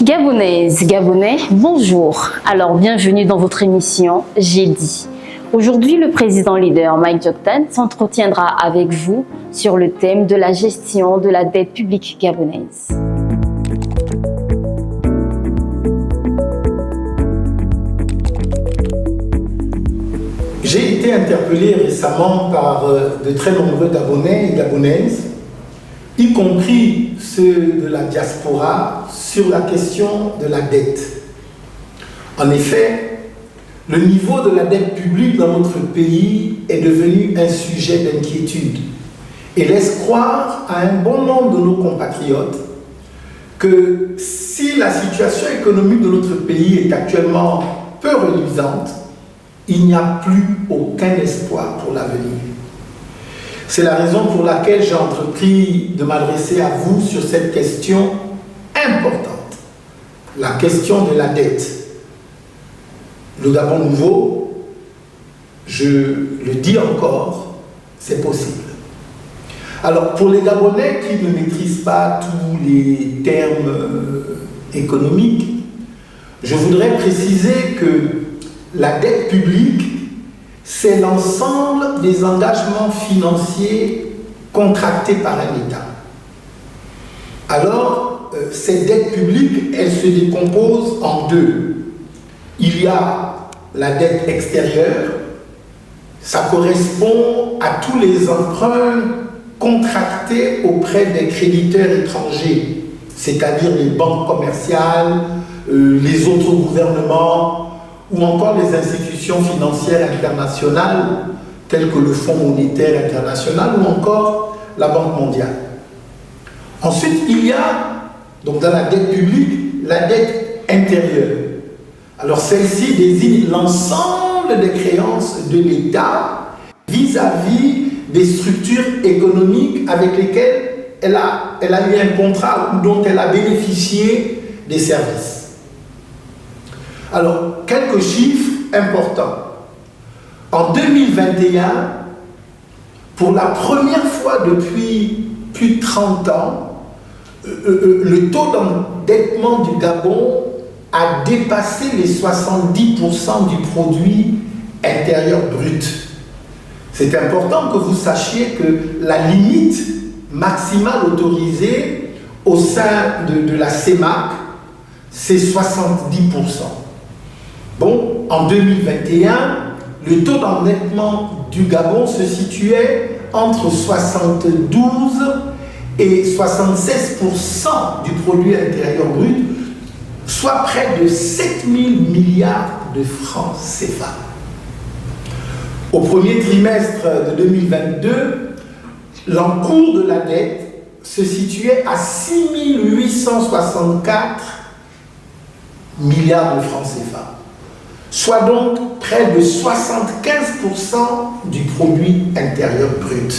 Gabonaises, Gabonais, bonjour. Alors, bienvenue dans votre émission J'ai dit. Aujourd'hui, le président leader Mike Dioctan s'entretiendra avec vous sur le thème de la gestion de la dette publique gabonaise. J'ai été interpellé récemment par de très nombreux Gabonais et Gabonaises, y compris ceux de la diaspora, sur la question de la dette. En effet, le niveau de la dette publique dans notre pays est devenu un sujet d'inquiétude et laisse croire à un bon nombre de nos compatriotes que si la situation économique de notre pays est actuellement peu reluisante, il n'y a plus aucun espoir pour l'avenir. C'est la raison pour laquelle j'ai entrepris de m'adresser à vous sur cette question importante, la question de la dette. Le Gabon nouveau, je le dis encore, c'est possible. Alors, pour les Gabonais qui ne maîtrisent pas tous les termes économiques, je voudrais préciser que la dette publique, c'est l'ensemble des engagements financiers contractés par un État. Alors, cette dette publique, elle se décompose en deux. Il y a la dette extérieure, ça correspond à tous les emprunts contractés auprès des créditeurs étrangers, c'est-à-dire les banques commerciales, les autres gouvernements, ou encore les institutions financières internationales, telles que le Fonds monétaire international ou encore la Banque mondiale. Ensuite, il y a, donc dans la dette publique, la dette intérieure. Alors celle-ci désigne l'ensemble des créances de l'État vis-à-vis des structures économiques avec lesquelles elle a eu un contrat ou dont elle a bénéficié des services. Alors, quelques chiffres importants. En 2021, pour la première fois depuis plus de 30 ans, le taux d'endettement du Gabon a dépassé les 70% du produit intérieur brut. C'est important que vous sachiez que la limite maximale autorisée au sein de la CEMAC, c'est 70%. Bon, en 2021, le taux d'endettement du Gabon se situait entre 72 et 76% du produit intérieur brut, soit près de 7 000 milliards de francs CFA. Au premier trimestre de 2022, l'encours de la dette se situait à 6 864 milliards de francs CFA, soit donc près de 75% du produit intérieur brut.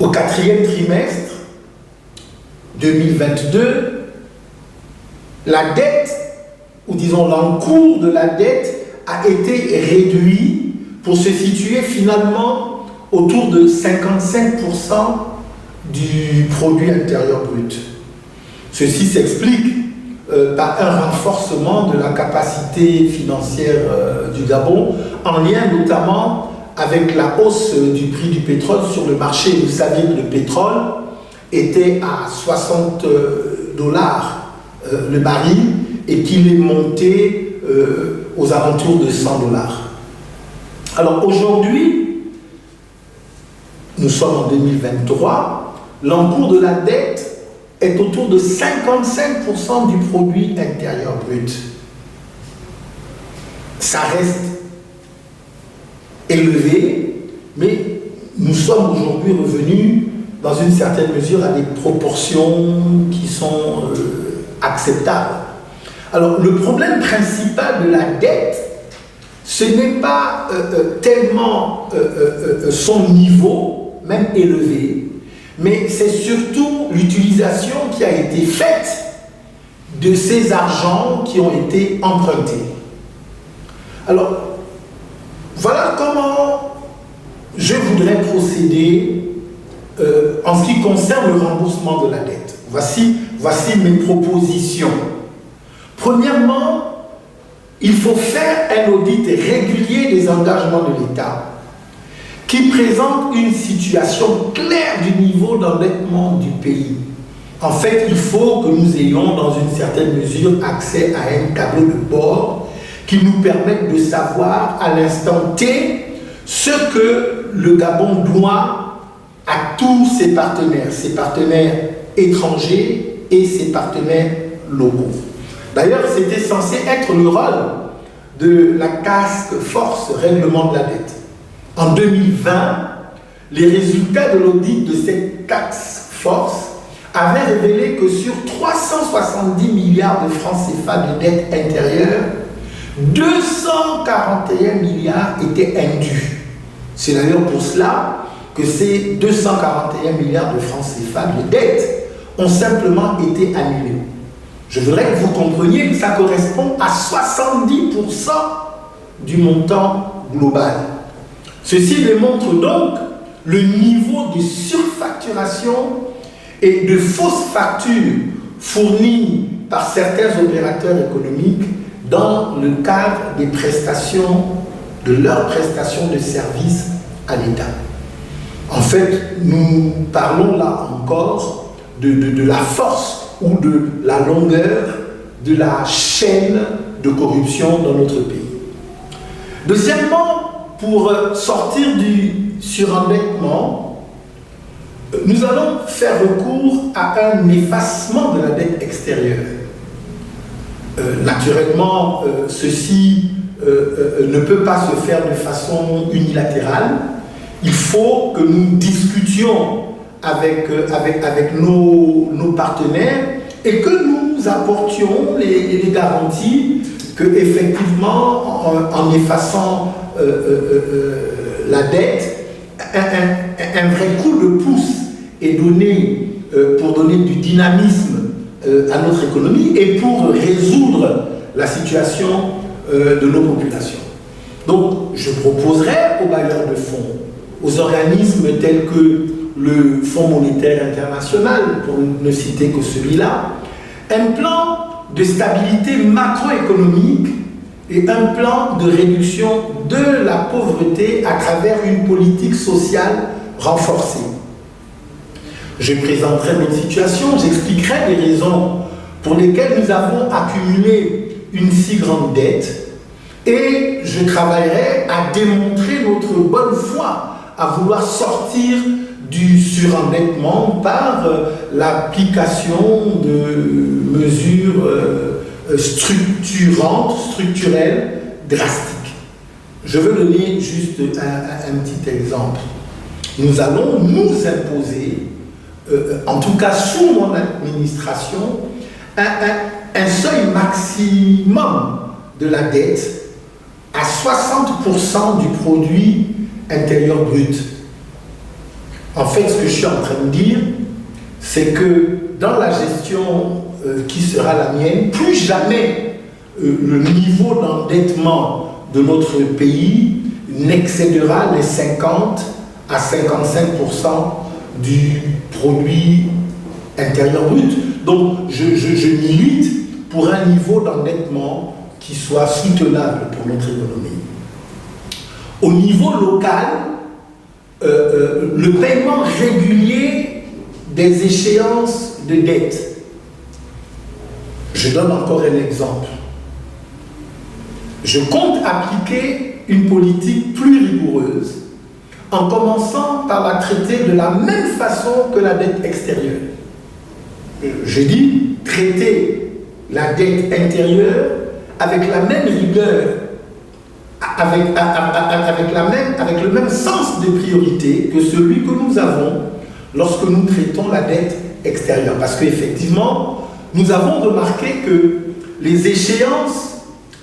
Au quatrième trimestre 2022, la dette, ou disons l'encours de la dette, a été réduit pour se situer finalement autour de 55% du produit intérieur brut. Ceci s'explique par un renforcement de la capacité financière du Gabon, en lien notamment avec la hausse du prix du pétrole sur le marché. Vous savez que le pétrole était à 60 dollars le baril et qu'il est monté aux alentours de 100 dollars. Alors aujourd'hui, nous sommes en 2023, l'encours de la dette est autour de 55% du produit intérieur brut. Ça reste élevé, mais nous sommes aujourd'hui revenus dans une certaine mesure à des proportions qui sont acceptables. Alors le problème principal de la dette, ce n'est pas tellement son niveau, même élevé, mais c'est surtout l'utilisation qui a été faite de ces argents qui ont été empruntés. Alors, voilà comment je voudrais procéder en ce qui concerne le remboursement de la dette. Voici voici mes propositions. Premièrement, il faut faire un audit régulier des engagements de l'État qui présente une situation claire du niveau d'endettement du pays. En fait, il faut que nous ayons dans une certaine mesure accès à un tableau de bord qui nous permette de savoir à l'instant T ce que le Gabon doit à tous ses partenaires étrangers et ses partenaires locaux. D'ailleurs, c'était censé être le rôle de la task force règlement de la dette. En 2020, les résultats de l'audit de cette task force avaient révélé que sur 370 milliards de francs CFA de dette intérieure, 241 milliards étaient indus. C'est d'ailleurs pour cela que ces 241 milliards de francs CFA de dette ont simplement été annulés. Je voudrais que vous compreniez que ça correspond à 70% du montant global. Ceci démontre donc le niveau de surfacturation et de fausses factures fournies par certains opérateurs économiques dans le cadre des prestations, de leurs prestations de services à l'État. En fait, nous parlons là encore de la force ou de la longueur de la chaîne de corruption dans notre pays. Deuxièmement, pour sortir du surendettement, nous allons faire recours à un effacement de la dette extérieure. Naturellement, ceci ne peut pas se faire de façon unilatérale. Il faut que nous discutions avec nos partenaires et que nous apportions les garanties que, effectivement, en effaçant la dette, un vrai coup de pouce est donné pour donner du dynamisme à notre économie et pour résoudre la situation de nos populations. Donc, je proposerai aux bailleurs de fonds, aux organismes tels que le Fonds monétaire international, pour ne citer que celui-là, un plan de stabilité macroéconomique et un plan de réduction de la pauvreté à travers une politique sociale renforcée. Je présenterai notre situation, j'expliquerai les raisons pour lesquelles nous avons accumulé une si grande dette et je travaillerai à démontrer notre bonne foi à vouloir sortir du surendettement par l'application de mesures structurelles, drastiques. Je veux donner juste un petit exemple. Nous allons nous imposer, en tout cas sous mon administration, un seuil maximum de la dette à 60% du produit intérieur brut. En fait, ce que je suis en train de dire, c'est que dans la gestion qui sera la mienne, plus jamais le niveau d'endettement de notre pays n'excédera les 50 à 55% du produit intérieur brut. Donc, je milite pour un niveau d'endettement qui soit soutenable pour notre économie. Au niveau local, le paiement régulier des échéances de dette. Je donne encore un exemple. Je compte appliquer une politique plus rigoureuse en commençant par la traiter de la même façon que la dette extérieure. Je dis traiter la dette intérieure avec la même rigueur, avec le même sens de priorité que celui que nous avons lorsque nous traitons la dette extérieure. Parce qu'effectivement, nous avons remarqué que les échéances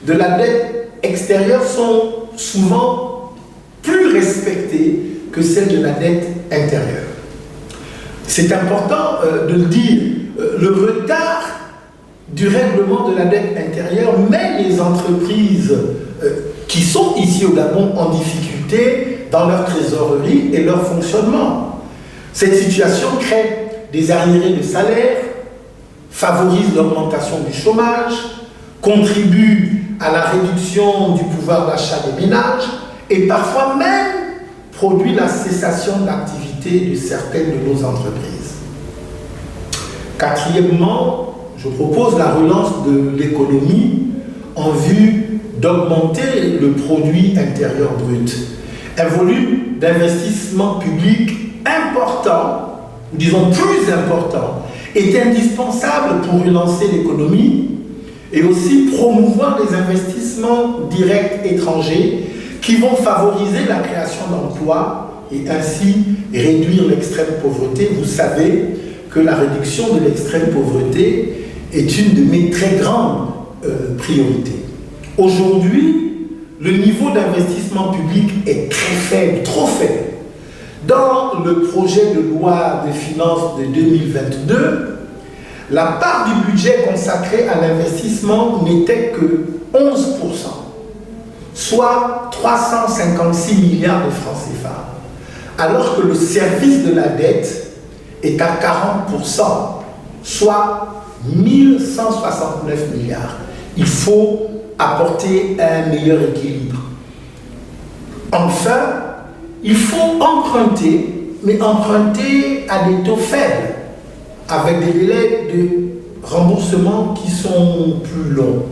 de la dette extérieure sont souvent plus respectées que celles de la dette intérieure. C'est important de le dire, le retard du règlement de la dette intérieure met les entreprises qui sont ici au Gabon en difficulté dans leur trésorerie et leur fonctionnement. Cette situation crée des arriérés de salaire, favorise l'augmentation du chômage, contribue à la réduction du pouvoir d'achat des ménages et parfois même produit la cessation d'activité de certaines de nos entreprises. Quatrièmement, je propose la relance de l'économie en vue d'augmenter le produit intérieur brut. Un volume d'investissement public important, ou disons plus important, est indispensable pour relancer l'économie et aussi promouvoir les investissements directs étrangers qui vont favoriser la création d'emplois et ainsi réduire l'extrême pauvreté. Vous savez que la réduction de l'extrême pauvreté est une de mes très grandes priorités. Aujourd'hui, le niveau d'investissement public est très faible, trop faible. Dans le projet de loi de finances de 2022, la part du budget consacrée à l'investissement n'était que 11%, soit 356 milliards de francs CFA, alors que le service de la dette est à 40%, soit 1169 milliards. Il faut apporter un meilleur équilibre. Enfin, il faut emprunter, mais emprunter à des taux faibles, avec des délais de remboursement qui sont plus longs.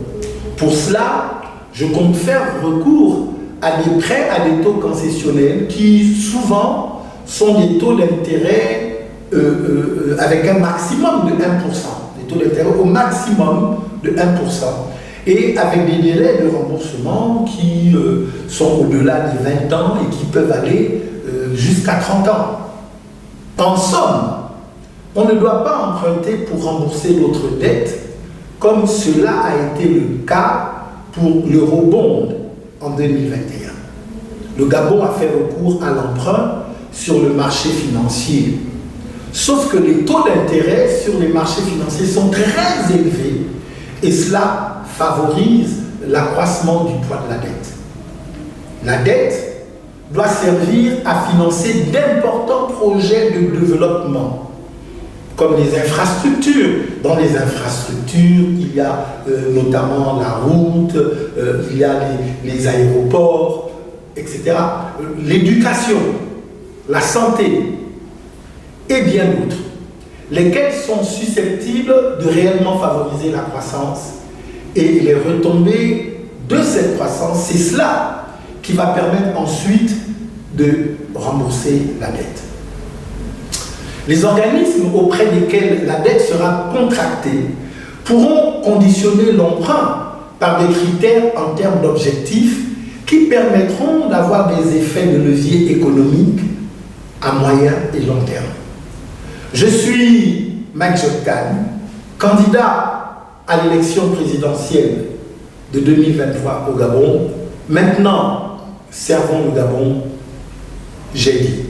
Pour cela, je compte faire recours à des prêts à des taux concessionnels qui souvent sont des taux d'intérêt avec un maximum de 1%, des taux d'intérêt au maximum de 1%, et avec des délais de remboursement qui sont au-delà des 20 ans et qui peuvent aller jusqu'à 30 ans. En somme, on ne doit pas emprunter pour rembourser notre dette, comme cela a été le cas pour l'eurobond en 2021. Le Gabon a fait recours à l'emprunt sur le marché financier. Sauf que les taux d'intérêt sur les marchés financiers sont très élevés et cela favorise l'accroissement du poids de la dette. La dette doit servir à financer d'importants projets de développement, comme les infrastructures. Dans les infrastructures, il y a notamment la route, il y a les aéroports, etc. L'éducation, la santé et bien d'autres, lesquels sont susceptibles de réellement favoriser la croissance et les retombées de cette croissance. C'est cela qui va permettre ensuite de rembourser la dette. Les organismes auprès desquels la dette sera contractée pourront conditionner l'emprunt par des critères en termes d'objectifs qui permettront d'avoir des effets de levier économique à moyen et long terme. Je suis Mike Joktan, candidat à l'élection présidentielle de 2023 au Gabon. Maintenant, servons le Gabon, j'ai dit.